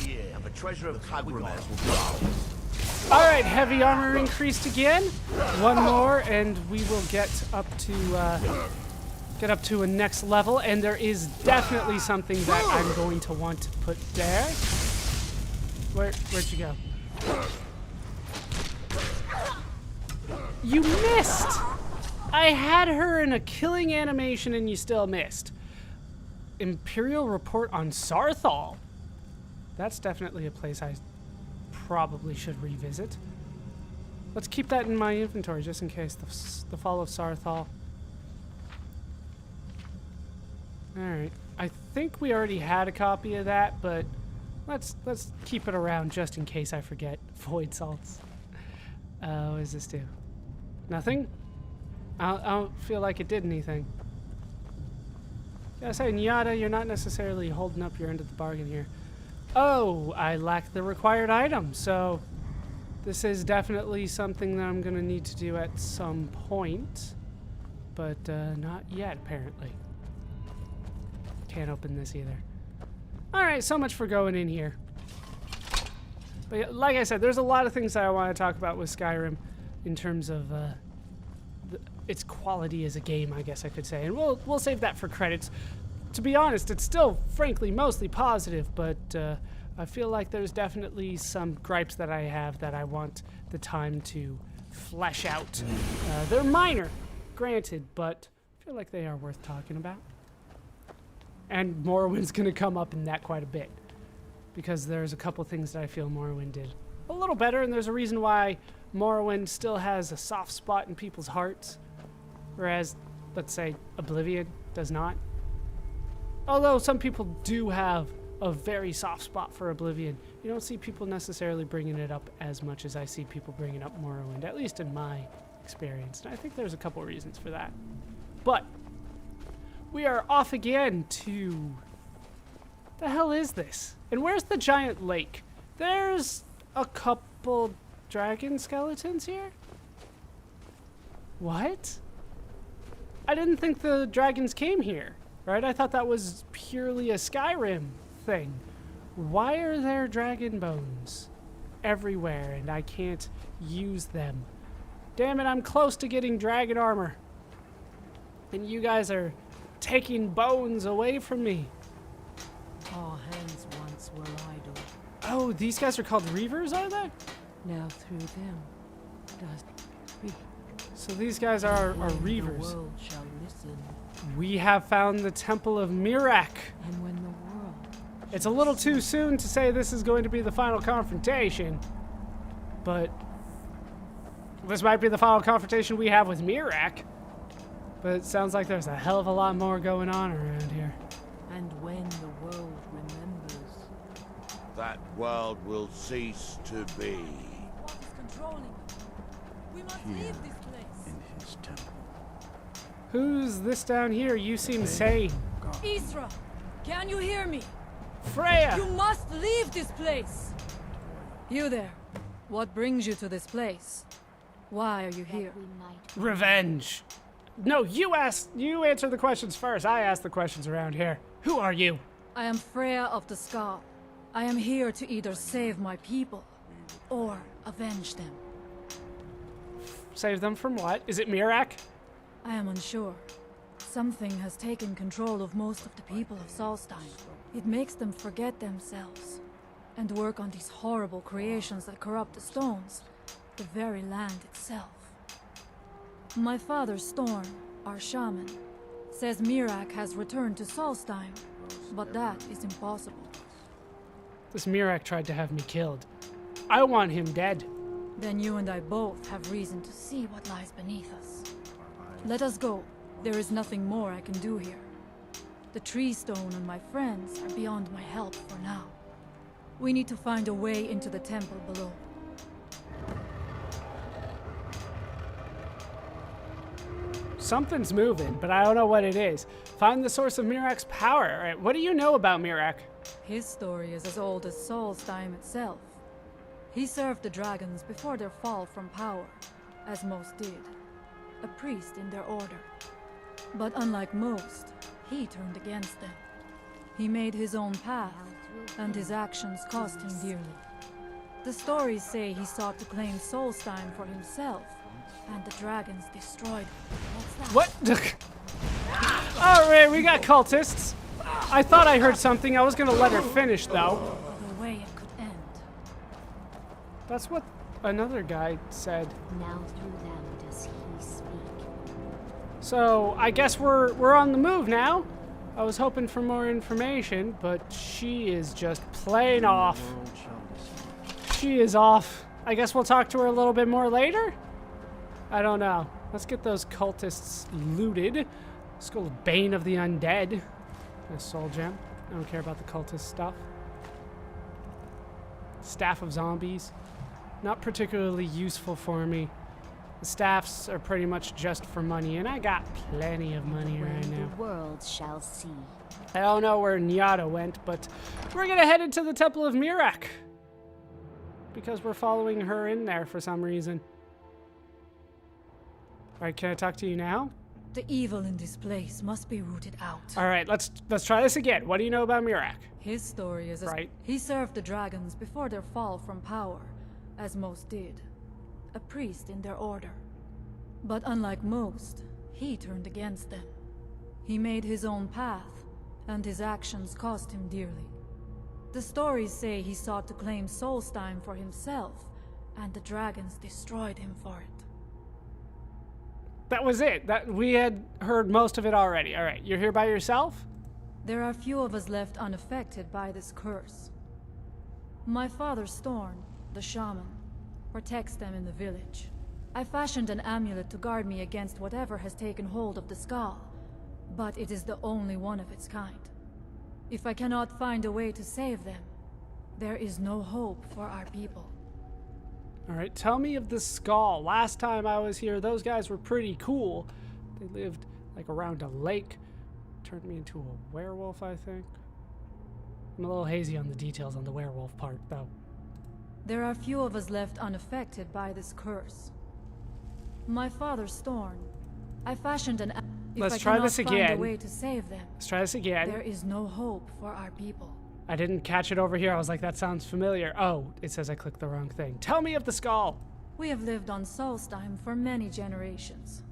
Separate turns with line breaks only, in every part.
Yeah, the treasure of Skyrim will go.
Alright, heavy armor increased again. One more, and we will get up to a next level. And there is definitely something that I'm going to want to put there. Where'd you go? You missed! I had her in a killing animation and you still missed. Imperial report on Sarthal. That's definitely a place I probably should revisit. Let's keep that in my inventory just in case. The fall of Sarthal. Alright. I think we already had a copy of that, but let's keep it around just in case I forget. Void salts. What does this do? Nothing? I don't feel like it did anything. Gotta say, Njada, you're not necessarily holding up your end of the bargain here. Oh, I lack the required item, so this is definitely something that I'm gonna need to do at some point, but not yet, apparently. Can't open this either. Alright, so much for going in here. But yeah, like I said, there's a lot of things that I want to talk about with Skyrim in terms of its quality as a game, I guess I could say. And we'll save that for credits. To be honest, it's still, frankly, mostly positive, but I feel like there's definitely some gripes that I have that I want the time to flesh out. They're minor, granted, but I feel like they are worth talking about. And Morrowind's going to come up in that quite a bit, because there's a couple things that I feel Morrowind did a little better, and there's a reason why Morrowind still has a soft spot in people's hearts, whereas, let's say, Oblivion does not. Although some people do have a very soft spot for Oblivion, you don't see people necessarily bringing it up as much as I see people bringing up Morrowind, at least in my experience. And I think there's a couple reasons for that. But we are off again to... the hell is this? And where's the giant lake? There's a couple dragon skeletons here? What? I didn't think the dragons came here, right? I thought that was purely a Skyrim thing. Why are there dragon bones everywhere and I can't use them? Damn it, I'm close to getting dragon armor. And you guys are taking bones away from me.
Our hands once were idle.
Oh, these guys are called Reavers, are they?
Now through them does speak.
So these guys are Reavers.
The world shall listen.
We have found the Temple of Miraak.
And when the world...
It's a little too soon to say this is going to be the final confrontation, but this might be the final confrontation we have with Miraak. But it sounds like there's a hell of a lot more going on around here.
And when the world remembers...
That world will cease to be.
What is controlling? We must leave this place.
In his temple.
Who's this down here? You seem sane.
Isra, can you hear me?
Frea!
You must leave this place. You there. What brings you to this place? Why are you here?
Revenge. No, you answer the questions first. I ask the questions around here. Who are you?
I am Frea of the Scar. I am here to either save my people or avenge them.
Save them from what? Is it Miraak?
I am unsure. Something has taken control of most of the people of Solstheim. It makes them forget themselves and work on these horrible creations that corrupt the stones, the very land itself. My father, Storm, our shaman, says Miraak has returned to Solstheim, but that is impossible.
This Miraak tried to have me killed. I want him dead.
Then you and I both have reason to see what lies beneath us. Let us go. There is nothing more I can do here. The tree stone and my friends are beyond my help for now. We need to find a way into the temple below.
Something's moving, but I don't know what it is. Find the source of Miraak's power. All right, what do you know about Miraak?
His story is as old as Solstheim itself. He served the dragons before their fall from power, as most did. A priest in their order. But unlike most, he turned against them. He made his own path and his actions cost him dearly. The stories say he sought to claim Solstein for himself, and the dragons destroyed him. What's that?
What? Alright, we got cultists. I thought I heard something. I was gonna let her finish, though.
The way it could end.
That's what another guy said.
Now through them does he speak.
So, I guess we're on the move now. I was hoping for more information, but she is just plain off. She is off. I guess we'll talk to her a little bit more later? I don't know. Let's get those cultists looted. Let's go with Bane of the Undead. A soul gem. I don't care about the cultist stuff. Staff of Zombies. Not particularly useful for me. The staffs are pretty much just for money, and I got plenty of money right now.
The world shall see.
I don't know where Njada went, but we're gonna head into the Temple of Miraak. Because we're following her in there for some reason. Alright, can I talk to you now?
The evil in this place must be rooted out.
Alright, let's try this again. What do you know about Miraak?
His story is
Right.
he served the dragons before their fall from power, as most did. A priest in their order. But unlike most, he turned against them. He made his own path, and his actions cost him dearly. The stories say he sought to claim Solstein for himself, and the dragons destroyed him for it.
That was it. That we had heard most of it already. Alright, you're here by yourself?
There are few of us left unaffected by this curse. My father Storn, the shaman, protects them in the village. I fashioned an amulet to guard me against whatever has taken hold of the skull, but it is the only one of its kind. If I cannot find a way to save them, there is no hope for our people.
Alright, tell me of the skull. Last time I was here, those guys were pretty cool. They lived like around a lake. Turned me into a werewolf, I think. I'm a little hazy on the details on the werewolf part, though.
There are few of us left unaffected by this curse. My father Storn, I fashioned an
Let's try this
If I cannot find
again.
a way to save them,
Let's try this again.
there is no hope for our people.
I didn't catch it over here. I was like, that sounds familiar. Oh, it says I clicked the wrong thing. Tell me of the skull.
We have lived on Solstheim for many generations.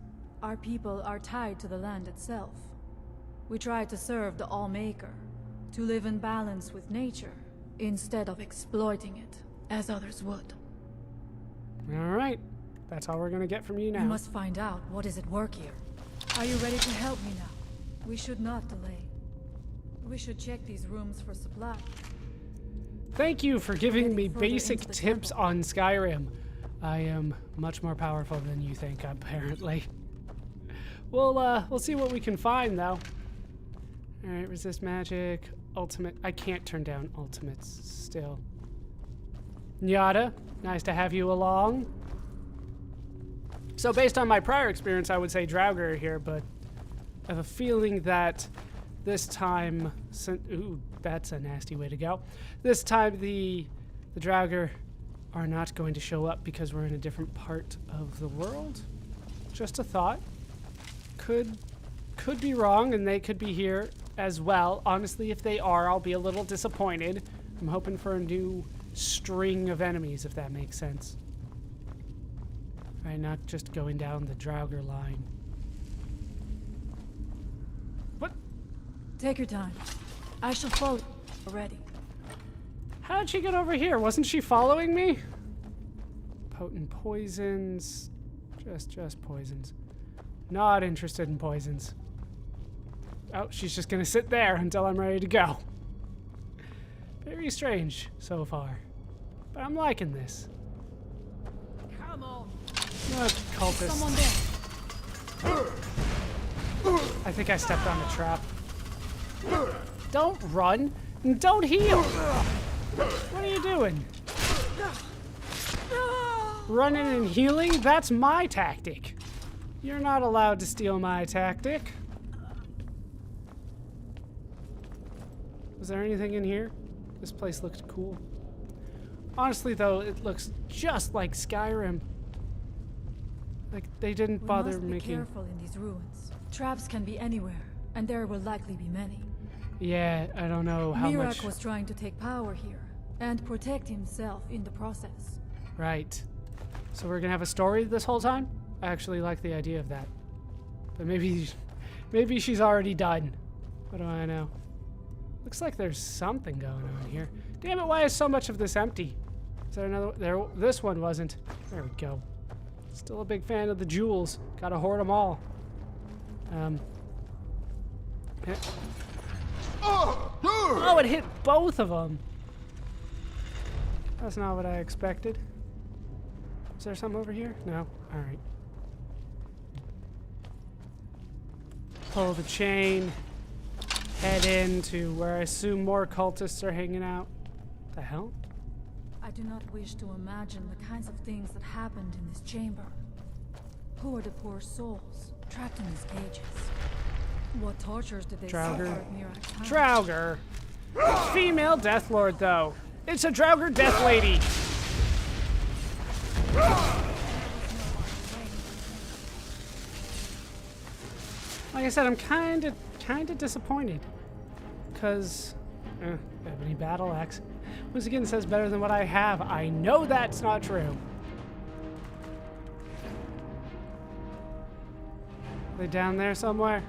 Our people are tied to the land itself. We try to serve the Allmaker, to live in balance with nature, instead of exploiting it, as others would.
Alright. That's all we're gonna get from you now.
We must find out what is at work here. Are you ready to help me now? We should not delay. We should check these rooms for supply.
Thank you for giving
Heading
me
further
basic
into the
tips
temple.
on Skyrim. I am much more powerful than you think, apparently. We'll see what we can find, though. Alright, resist magic, ultimate. I can't turn down ultimates still. Njada, nice to have you along. So based on my prior experience, I would say Draugr are here, but I have a feeling that this time, ooh, that's a nasty way to go. This time the Draugr are not going to show up because we're in a different part of the world. Just a thought. Could be wrong, and they could be here as well. Honestly, if they are, I'll be a little disappointed. I'm hoping for a new string of enemies, if that makes sense. Right, not just going down the Draugr line. What?
Take your time. I shall follow already.
How'd she get over here? Wasn't she following me? Potent poisons. Just poisons. Not interested in poisons. Oh, she's just gonna sit there until I'm ready to go. Very strange so far. But I'm liking this.
Come on.
Not cultist.
Someone there.
I think I stepped on a trap. Don't run and don't heal. What are you doing? Running and healing? That's my tactic. You're not allowed to steal my tactic. Was there anything in here? This place looked cool. Honestly, though, it looks just like Skyrim. Like, they didn't bother
we must
making...
be careful in these ruins. Traps can be anywhere, and there will likely be many.
Yeah, I don't know how
Miraak
much.
was trying to take power here and protect himself in the process.
Right. So we're gonna have a story this whole time? I actually like the idea of that. But maybe she's already done. What do I know? Looks like there's something going on here. Damn it, why is so much of this empty? Is there another? There, this one wasn't. There we go. Still a big fan of the jewels. Gotta hoard them all. Yeah. Oh, it hit both of them. That's not what I expected. Is there something over here? No? Alright. Pull the chain. Head into where I assume more cultists are hanging out. The hell?
I do not wish to imagine the kinds of things that happened in this chamber. Who are the poor souls trapped in these cages? What tortures did they suffer at Miraak's hands?
Draugr. Female Death Lord, though. It's a Draugr Death Lady. Like I said, I'm kind of disappointed. Because, Ebony Battle Axe. Once again, says better than what I have. I know that's not true. Are they down there somewhere?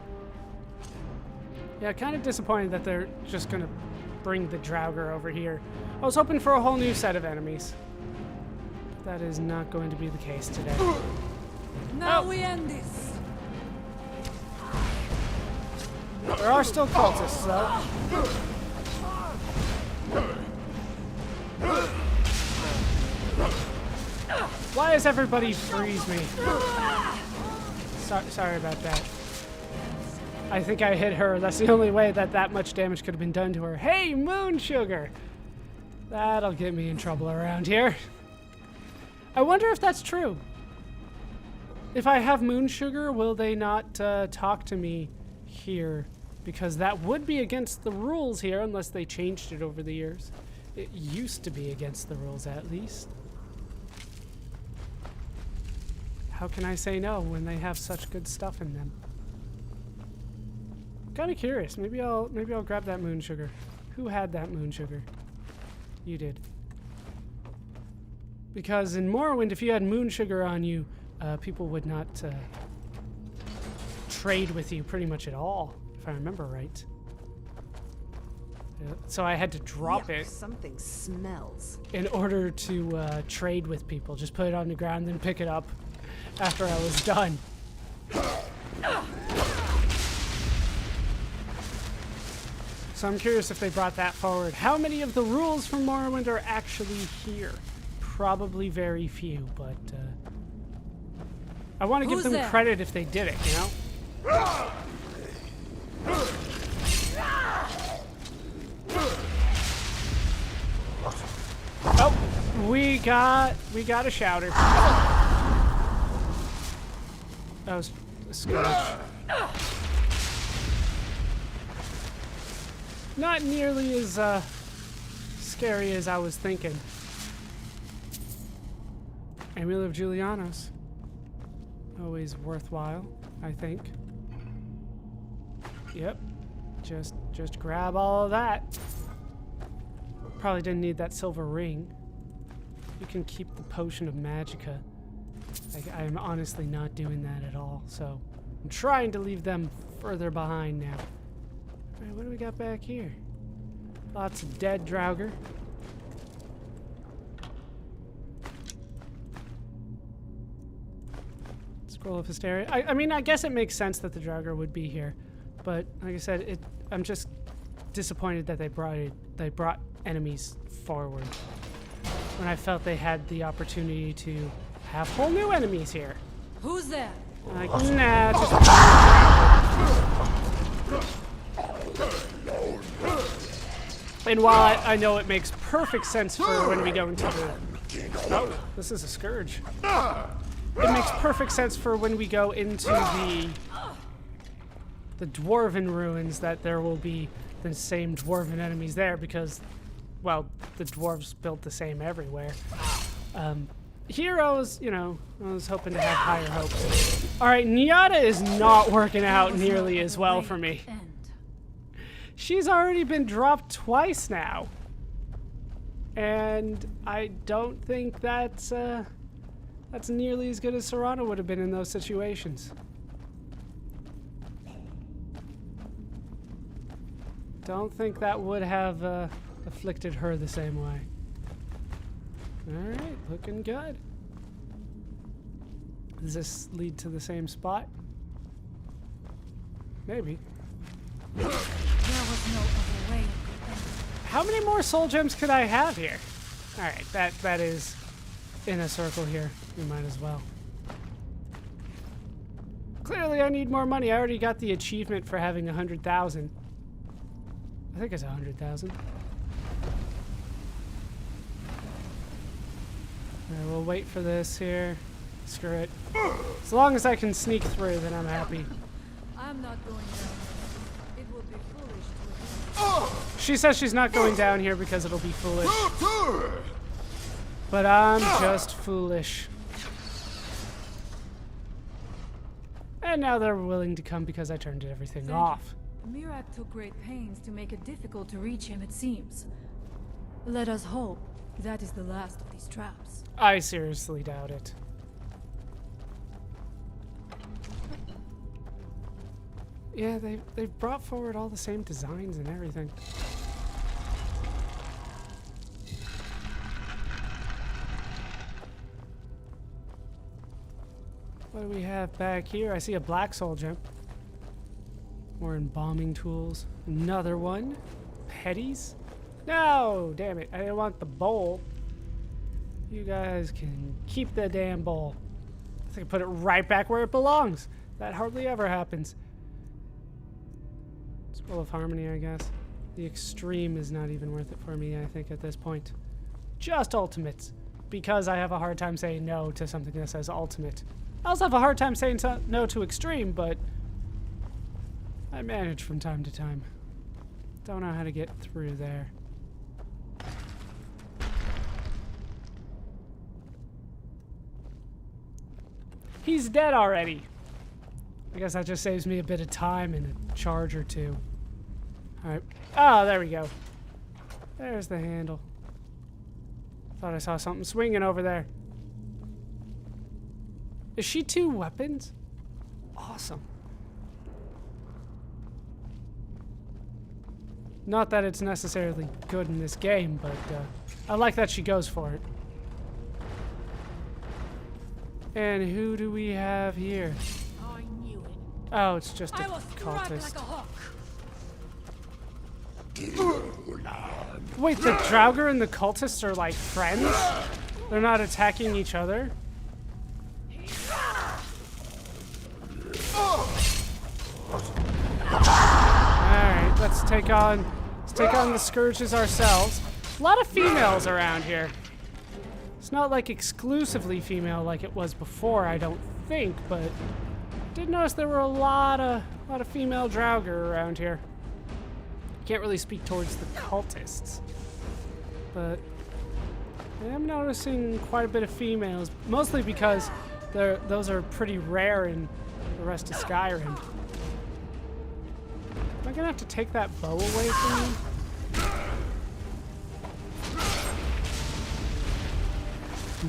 Yeah, kind of disappointed that they're just gonna bring the Draugr over here. I was hoping for a whole new set of enemies. But that is not going to be the case today.
Now we end this.
There are still cultists, though. Why does everybody freeze me? Sorry about that. I think I hit her. That's the only way that much damage could have been done to her. Hey, moon sugar! That'll get me in trouble around here. I wonder if that's true. If I have moon sugar, will they not talk to me here? Because that would be against the rules here, unless they changed it over the years. It used to be against the rules, at least. How can I say no when they have such good stuff in them? I'm kind of curious. Maybe I'll grab that moon sugar. Who had that moon sugar? You did. Because in Morrowind, if you had moon sugar on you, people would not trade with you pretty much at all, if I remember right. So I had to drop it.
Something smells.
In order to trade with people. Just put it on the ground, then pick it up after I was done. So I'm curious if they brought that forward. How many of the rules from Morrowind are actually here? Probably very few, but I want to give them credit if they did it, you know? Oh, we got a shouter. That was a scourge. Not nearly as scary as I was thinking. Amulet of Julianos. Always worthwhile, I think. Yep. Just grab all of that. Probably didn't need that silver ring. You can keep the potion of magicka. I'm honestly not doing that at all, so I'm trying to leave them further behind now. Alright, what do we got back here? Lots of dead Draugr. Scroll of Hysteria. I mean, I guess it makes sense that the Draugr would be here, but like I said, I'm just disappointed that they brought enemies forward when I felt they had the opportunity to have whole new enemies here.
Who's there?
Like, nah, just. And while I know it makes perfect sense for when we go into the. Oh, this is a scourge. It makes perfect sense for when we go into the dwarven ruins that there will be the same dwarven enemies there because, well, the dwarves built the same everywhere. Heroes, you know, I was hoping to have higher hopes. All right, Njada is not working out nearly as well for me. She's already been dropped twice now. And I don't think that's nearly as good as Serrano would have been in those situations. Don't think that would have afflicted her the same way. Alright, looking good. Does this lead to the same spot? Maybe.
There was no other way.
How many more soul gems could I have here? Alright, that is in a circle here. We might as well. Clearly I need more money. I already got the achievement for having 100,000. I think it's 100,000. Alright, we'll wait for this here. Screw it. As long as I can sneak through, then I'm happy.
I'm not going down. It would be foolish to.
She says she's not going down here because it'll be foolish. But I'm just foolish. And now they're willing to come because I turned everything off.
Miraak took great pains to make it difficult to reach him, it seems. Let us hope that is the last of these traps.
I seriously doubt it. Yeah, they've brought forward all the same designs and everything. What do we have back here? I see a black soul gem. More embalming tools. Another one. Petties? No! Damn it. I didn't want the bowl. You guys can keep the damn bowl. I think I put it right back where it belongs. That hardly ever happens. Scroll of Harmony, I guess. The extreme is not even worth it for me, I think, at this point. Just ultimates. Because I have a hard time saying no to something that says ultimate. I also have a hard time saying no to extreme, but I manage from time to time. Don't know how to get through there. He's dead already. I guess that just saves me a bit of time and a charge or two. Alright. Oh, there we go. There's the handle. Thought I saw something swinging over there. Is she 2 weapons? Awesome. Not that it's necessarily good in this game, but I like that she goes for it. And who do we have here?
I knew it.
Oh, it's just a
I was struck
cultist.
like a hawk.
Wait, the Draugr and the cultists are like friends? They're not attacking each other? Alright, let's take on the scourges ourselves. A lot of females around here. It's not like exclusively female like it was before, I don't think, but I did notice there were a lot of female Draugr around here. Can't really speak towards the cultists, but I am noticing quite a bit of females, mostly because those are pretty rare in the rest of Skyrim. Am I gonna have to take that bow away from me?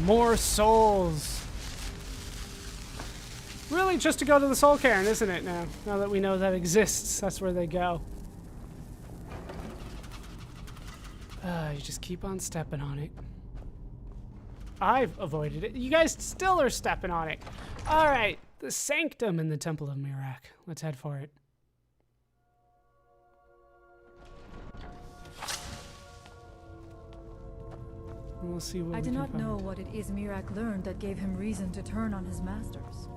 More souls. Really just to go to the soul cairn, isn't it now? Now that we know that exists, that's where they go. You just keep on stepping on it. I've avoided it. You guys still are stepping on it. All right, the sanctum in the Temple of Miraak. Let's head for it. We'll see what
I
we
do
can
not know
find.
what it is Miraak learned that gave him reason to turn on his masters.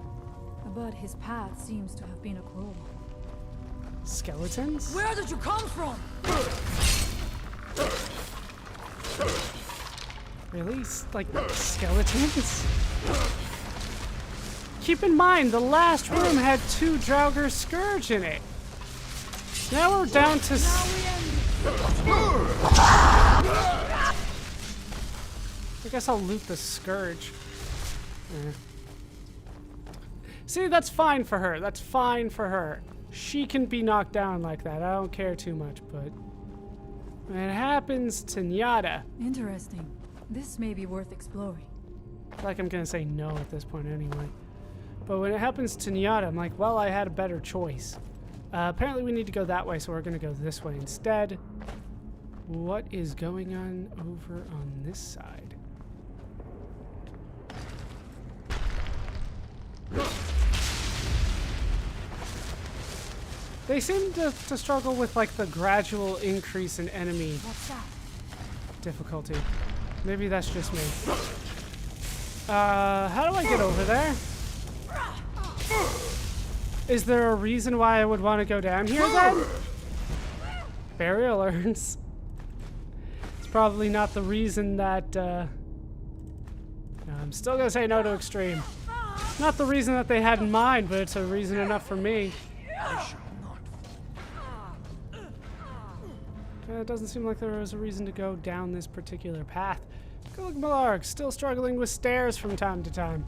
But his path seems to have been a cruel one.
Skeletons?
Where did you come from?
Really? Like skeletons? Keep in mind, the last room had 2 Draugr Scourge in it. Now we're down to... I guess I'll loot the Scourge. See, that's fine for her. That's fine for her. she can be knocked down like that. I don't care too much, but when it happens to Njada,
Interesting. This may be worth exploring.
I feel like I'm gonna say no at this point anyway. But when it happens to Njada, I'm like, well, I had a better choice. Apparently we need to go that way, so we're gonna go this way instead. What is going on over on this side? They seem to struggle with like the gradual increase in enemy
What's that?
difficulty. Maybe that's just me. How do I get over there? Is there a reason why I would want to go down here then? Burial urns. It's probably not the reason that, no, I'm still gonna say no to extreme. Not the reason that they had in mind, but it's a reason enough for me. It doesn't seem like there was a reason to go down this particular path. Good look, Miraak, still struggling with stairs from time to time.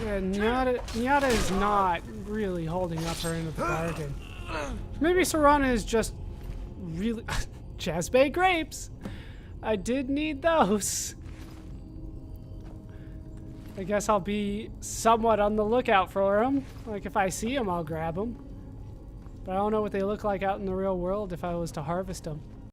Yeah, Njada is not really holding up her end of the bargain. Maybe Serana is just really... Jazbay grapes! I did need those. I guess I'll be somewhat on the lookout for them. Like, if I see them, I'll grab them. But I don't know what they look like out in the real world if I was to harvest them.